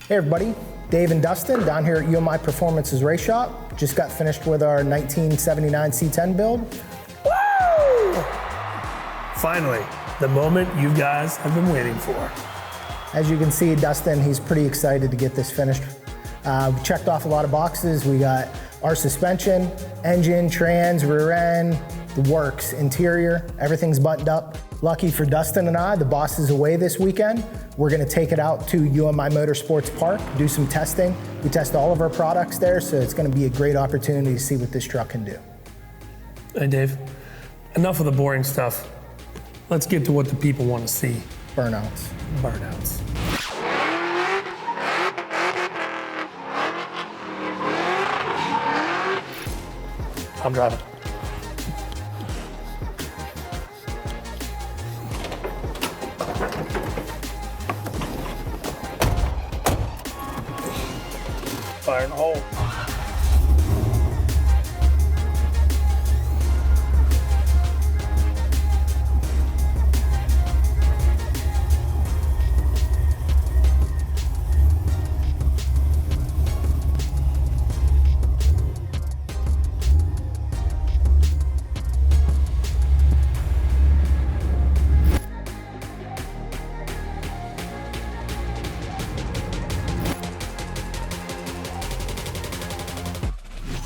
Hey everybody, Dave and Dustin down here at UMI Performances race shop. Just got finished with our 1979 C10 build. Woo! Finally, the moment you guys have been waiting for. As you can see, Dustin, he's pretty excited to get this finished. We checked off a lot of boxes. We got our suspension, engine, trans, rear end, the works, interior, everything's buttoned up. Lucky for Dustin and I, the boss is away this weekend. We're gonna take it out to UMI Motorsports Park, do some testing. We test all of our products there, so it's gonna be a great opportunity to see what this truck can do. Hey Dave, enough of the boring stuff. Let's get to what the people want to see. Burnouts. Burnouts. I'm driving. Fire in the hole.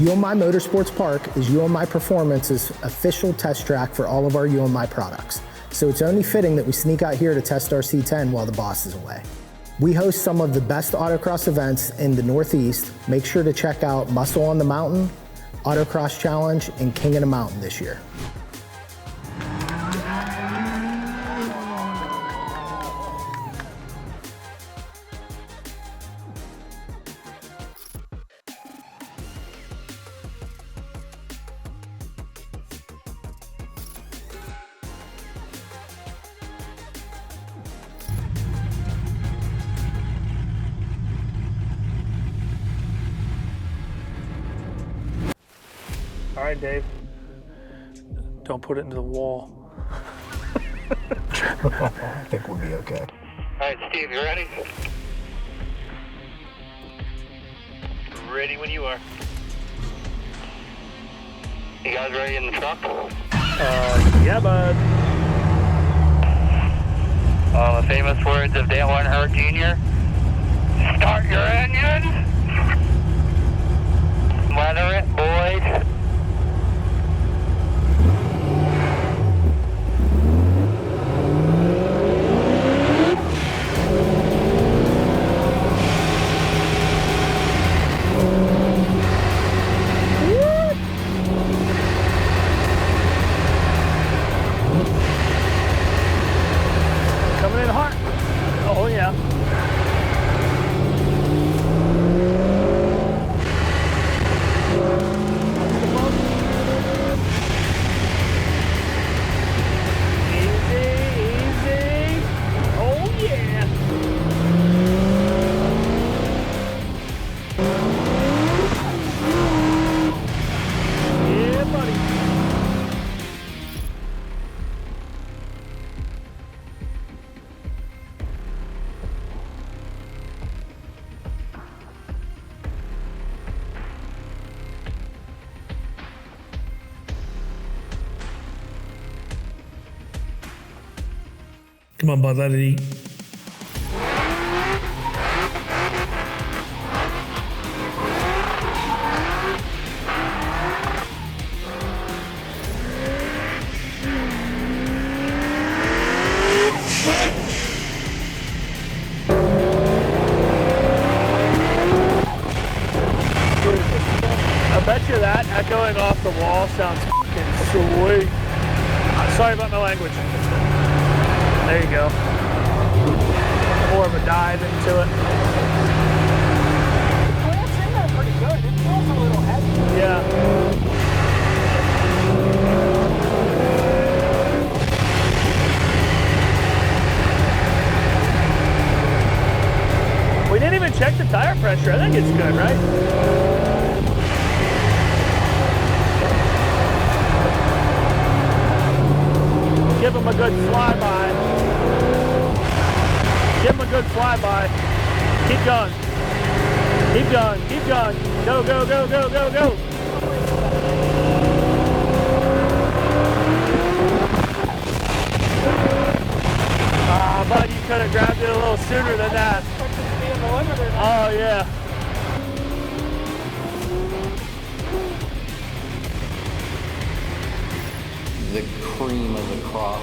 UMI Motorsports Park is UMI Performances' official test track for all of our UMI products. So it's only fitting that we sneak out here to test our C10 while the boss is away. We host some of the best autocross events in the Northeast. Make sure to check out Muscle on the Mountain, Autocross Challenge, and King of the Mountain this year. All right, Dave. Don't put it into the wall. I think we'll be okay. All right, Steve, you ready? Ready when you are. You guys ready in the truck? Yeah, bud. The famous words of Dale Earnhardt Jr. Start your engine! Weather it, boys. Coming in hot. Oh, yeah. Easy, easy. Oh, yeah. Yeah, buddy. Come on, bud, let it eat. I bet you that echoing off the wall sounds fucking sweet. Sorry about my language. There you go. More of a dive into it. Well, it's in there pretty good. It feels a little heavy. Yeah. We didn't even check the tire pressure. I think it's good, right? Give him a good flyby. Give him a good flyby. Keep going. Keep going, keep going. Go, go, go, go, go, go. Ah, bud, you could have grabbed it a little sooner than that. Oh, yeah. The cream of the crop.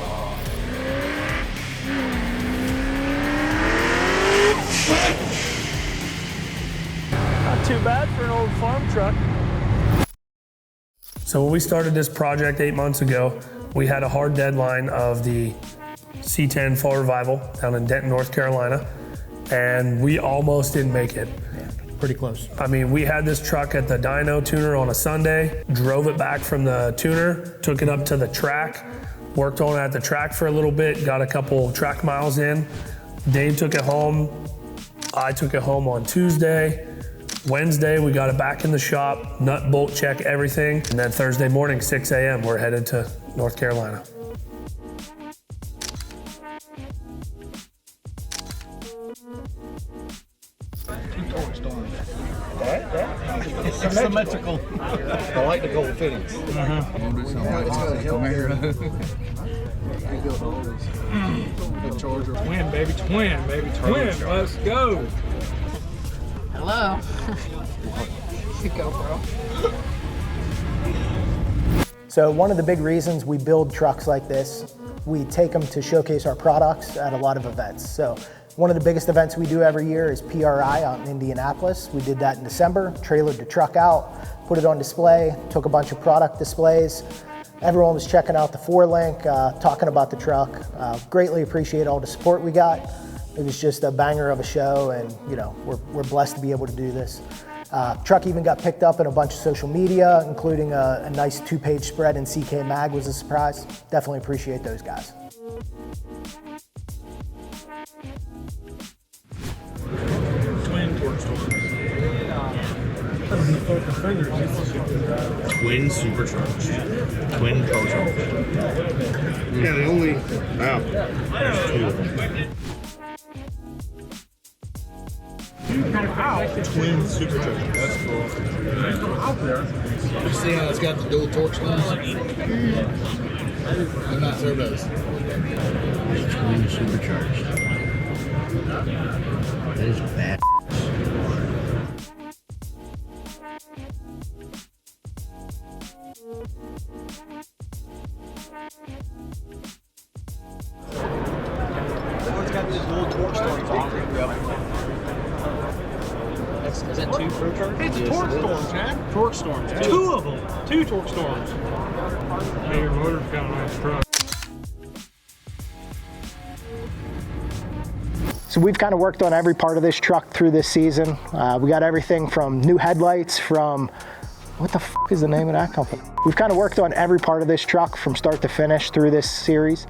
Not too bad for an old farm truck. So when we started this project 8 months ago, we had a hard deadline of the C10 Fall Revival down in Denton, North Carolina, and we almost didn't make it. Pretty close. I mean, we had this truck at the dyno tuner on a Sunday, drove it back from the tuner, took it up to the track, worked on it at the track for a little bit, got a couple track miles in. Dave took it home. I took it home on Tuesday. Wednesday, we got it back in the shop, nut, bolt check, everything. And then Thursday morning, 6 a.m., we're headed to North Carolina. It's symmetrical. I like the gold fittings. Twin, baby, twin, baby, twin. Let's go. Hello. Go, bro. So one of the big reasons we build trucks like this, we take them to showcase our products at a lot of events. So one of the biggest events we do every year is PRI out in Indianapolis. We did that in December, trailered the truck out, put it on display, took a bunch of product displays. Everyone was checking out the 4Link, talking about the truck. Greatly appreciate all the support we got. It was just a banger of a show, and you know, we're blessed to be able to do this. Truck even got picked up in a bunch of social media, including a nice 2-page spread in CK Mag was a surprise. Definitely appreciate those guys. Twin torque storms. Twin supercharged. Twin co-charged. Yeah, the only. Wow. There's two of them. Twin supercharged. That's cool. Out there. You see how it's got the dual torque storms? They're not turbos. Twin supercharged. That is bad. It's got the dual torque storms on it. Is that 2 pro charge? It's torque storms, man. Torque storms. 2 of them. 2 torque storms. Hey, your motor's got a nice truck. So we've kind of worked on every part of this truck through this season. We got everything from new headlights, from, what the f is the name of that company? We've kind of worked on every part of this truck from start to finish through this series.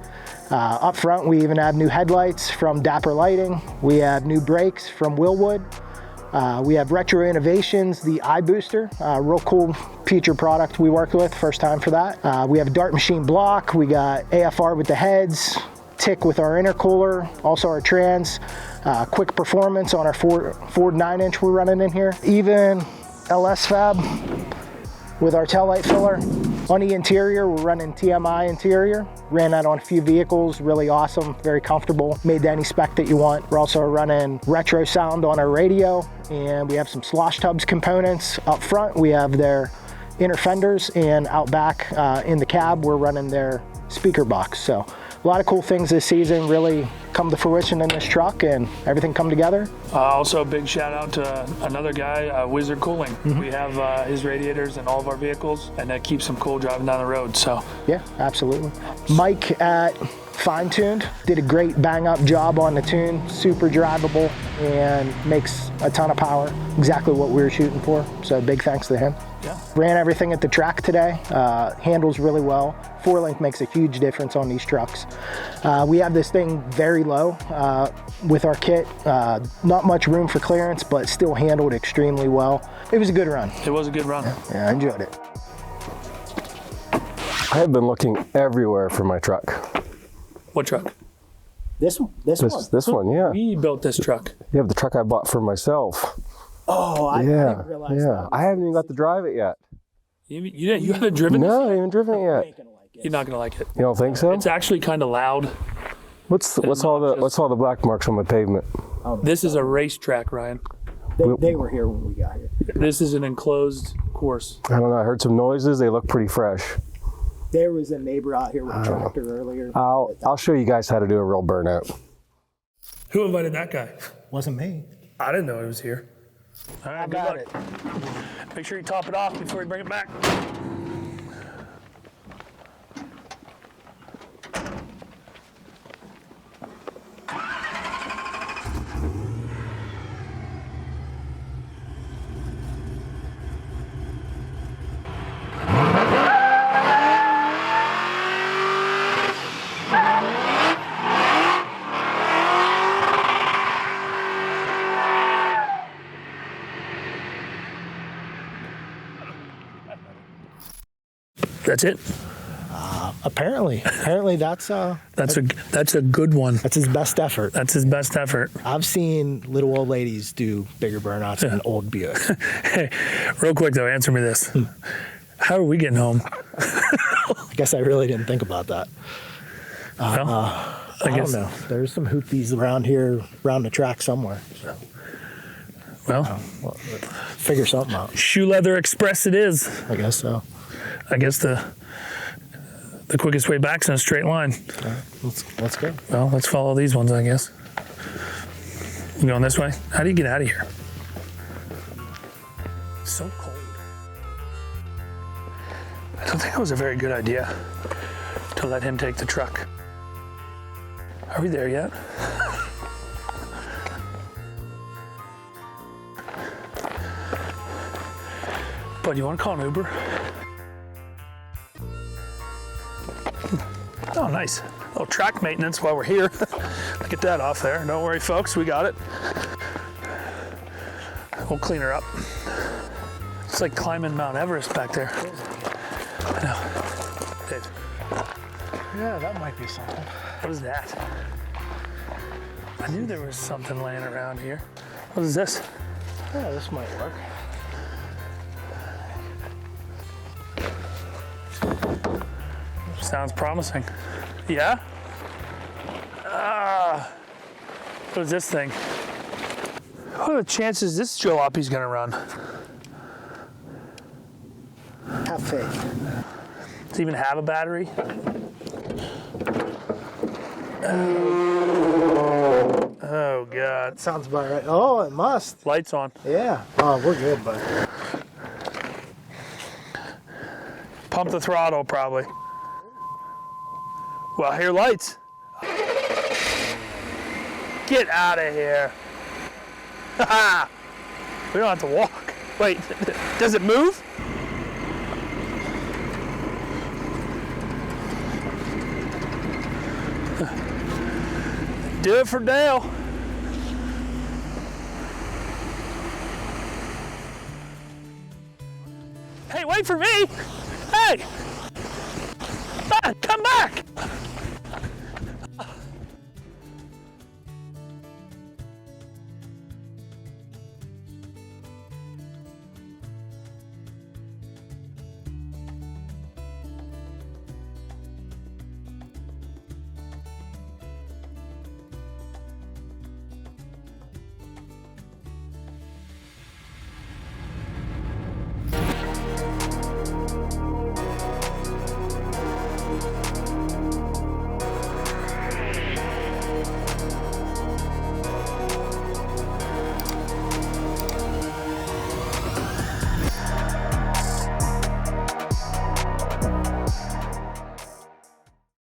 Up front, we even have new headlights from Dapper Lighting. We have new brakes from Willwood. We have Retro Innovations, the iBooster, real cool feature product we worked with, first time for that. We have a Dart Machine block. We got AFR with the heads, Tick with our intercooler, also our trans, quick performance on our Ford 9-inch we're running in here. Even LS Fab with our tail light filler. On the interior, we're running TMI interior. Ran that on a few vehicles, really awesome, very comfortable. Made to any spec that you want. We're also running retro sound on our radio, and we have some slosh tubs components. Up front, we have their inner fenders, and out back in the cab, we're running their speaker box. So a lot of cool things this season really come to fruition in this truck, and everything come together. Also a big shout out to another guy, Wizard Cooling. We have his radiators in all of our vehicles, and that keeps them cool driving down the road. So yeah, absolutely. Mike at Fine Tuned did a great bang up job on the tune, super drivable and makes a ton of power, exactly what we were shooting for. So big thanks to him. Yeah. Ran everything at the track today, handles really well. 4Link makes a huge difference on these trucks. We have this thing very low with our kit, not much room for clearance, but still handled extremely well. It was a good run. it was a good run. Yeah, I enjoyed it. I have been looking everywhere for my truck. What truck? This one? This one, yeah. We built this truck. You have the truck I bought for myself. Oh, I didn't realize that. I haven't even got to drive it yet. You haven't driven this? No, I haven't even driven it yet. You're not gonna like it. You don't think so? It's actually kind of loud. What's all the black marks on my pavement? This is a racetrack, Ryan. They were here when we got here. This is an enclosed course. I don't know. I heard some noises. They look pretty fresh. There was a neighbor out here with a tractor earlier. I'll show you guys how to do a real burnout. Who invited that guy? Wasn't me. I didn't know he was here. All right, I got it. Make sure you top it off before you bring it back. That's it. Apparently that's a good one. That's his best effort. That's his best effort. I've seen little old ladies do bigger burnouts than old Buick. Hey, real quick though, answer me this. How are we getting home? I guess I really didn't think about that. I don't know. There's some hoopies around here, around the track somewhere. So. Well, figure something out. Shoe Leather Express it is. I guess so. I guess the quickest way back's in a straight line. All right, let's go. Well, let's follow these ones, I guess. You going this way? How do you get out of here? It's so cold. I don't think that was a very good idea to let him take the truck. Are we there yet? But you want to call an Uber? Oh, nice. A little track maintenance while we're here. Get that off there. Don't worry, folks. We got it. We'll clean her up. It's like climbing Mount Everest back there. I know. Dave. Yeah, that might be something. What is that? I knew there was something laying around here. What is this? Yeah, this might work. Sounds promising. Yeah? What is this thing? What are the chances this jalopy's gonna run? Have faith. Does it even have a battery? Oh, God. Sounds about right. Oh, it must. Lights on. Yeah. Oh, we're good, bud. Pump the throttle, probably. Well, here lights. Get out of here. We don't have to walk. Wait, does it move? Do it for Dale. Hey, wait for me. Hey. Come back.